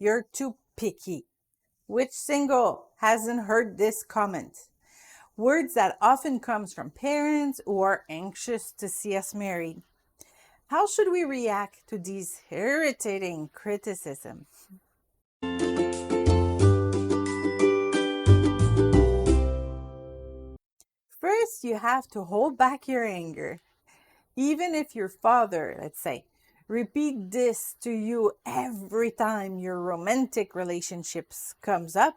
You're too picky. Which single hasn't heard this comment? Words that often comes from parents who are anxious to see us married. How should we react to these irritating criticism? First, you have to hold back your anger. Even if your father, let's say, repeat this to you every time your romantic relationships comes up,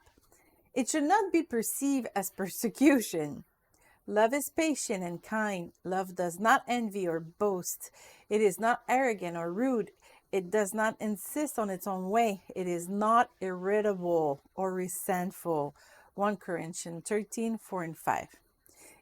it should not be perceived as persecution. Love is patient and kind. Love does not envy or boast. It is not arrogant or rude. It does not insist on its own way. It is not irritable or resentful. 1 Corinthians 13, 4 and 5.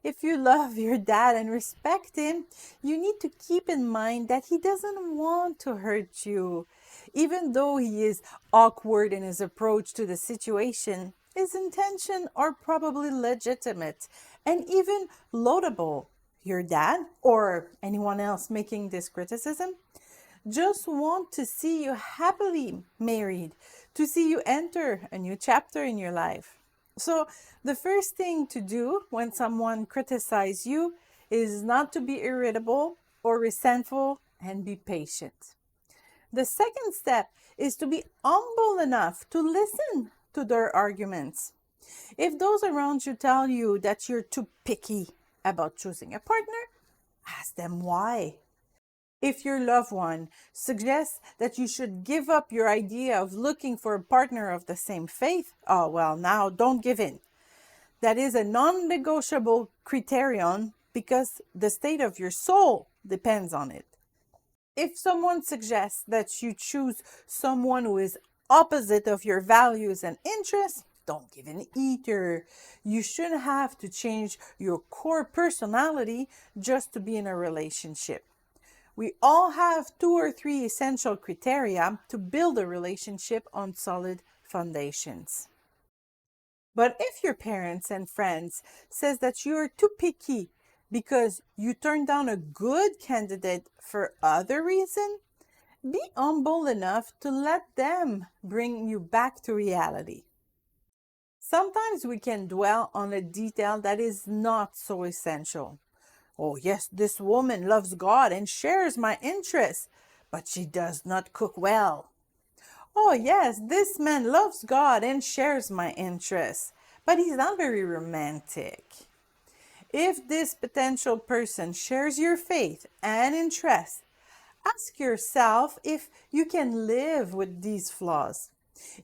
If you love your dad and respect him, you need to keep in mind that he doesn't want to hurt you. Even though he is awkward in his approach to the situation, his intentions are probably legitimate and even laudable. Your dad, or anyone else making this criticism, just want to see you happily married, to see you enter a new chapter in your life. So, the first thing to do when someone criticizes you is not to be irritable or resentful and be patient. The second step is to be humble enough to listen to their arguments. If those around you tell you that you're too picky about choosing a partner, ask them why. If your loved one suggests that you should give up your idea of looking for a partner of the same faith, oh well, now don't give in. That is a non-negotiable criterion because the state of your soul depends on it. If someone suggests that you choose someone who is opposite of your values and interests, don't give in either. You shouldn't have to change your core personality just to be in a relationship. We all have 2 or 3 essential criteria to build a relationship on solid foundations. But if your parents and friends says that you're too picky because you turned down a good candidate for other reason, be humble enough to let them bring you back to reality. Sometimes we can dwell on a detail that is not so essential. Oh, yes, this woman loves God and shares my interests, but she does not cook well. Oh, yes, this man loves God and shares my interests, but he's not very romantic. If this potential person shares your faith and interests, ask yourself if you can live with these flaws,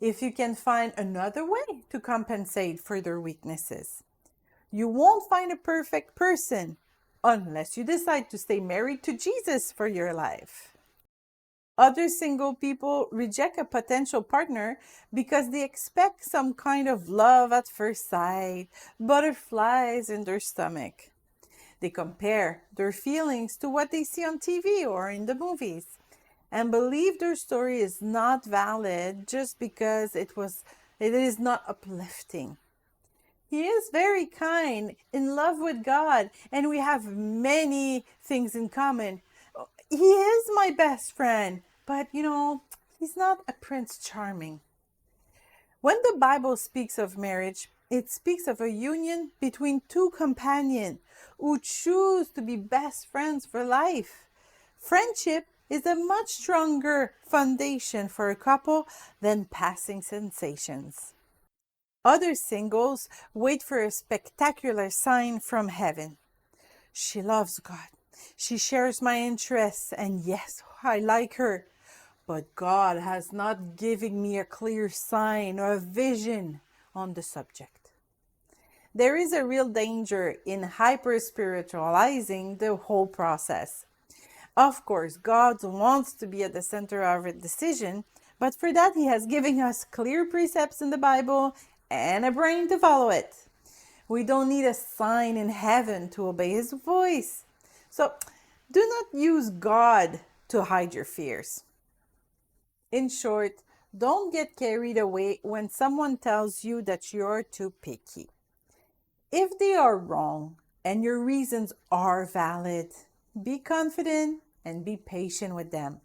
if you can find another way to compensate for their weaknesses. You won't find a perfect person unless you decide to stay married to Jesus for your life. Other single people reject a potential partner because they expect some kind of love at first sight, butterflies in their stomach. They compare their feelings to what they see on TV or in the movies and believe their story is not valid just because it is not uplifting. He is very kind, in love with God, and we have many things in common. He is my best friend, but he's not a Prince Charming. When the Bible speaks of marriage, it speaks of a union between two companions who choose to be best friends for life. Friendship is a much stronger foundation for a couple than passing sensations. Other singles wait for a spectacular sign from heaven. She loves God. She shares my interests, and yes, I like her. But God has not given me a clear sign or a vision on the subject. There is a real danger in hyper spiritualizing the whole process. Of course, God wants to be at the center of a decision, but for that, He has given us clear precepts in the Bible and a brain to follow it. We don't need a sign in heaven to obey His voice. So do not use God to hide your fears. In short, don't get carried away when someone tells you that you're too picky. If they are wrong and your reasons are valid, be confident and be patient with them.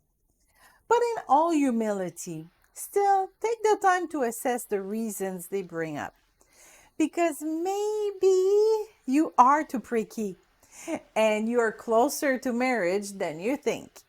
But in all humility, Still, take the time to assess the reasons they bring up. Because maybe you are too pricky and you are closer to marriage than you think.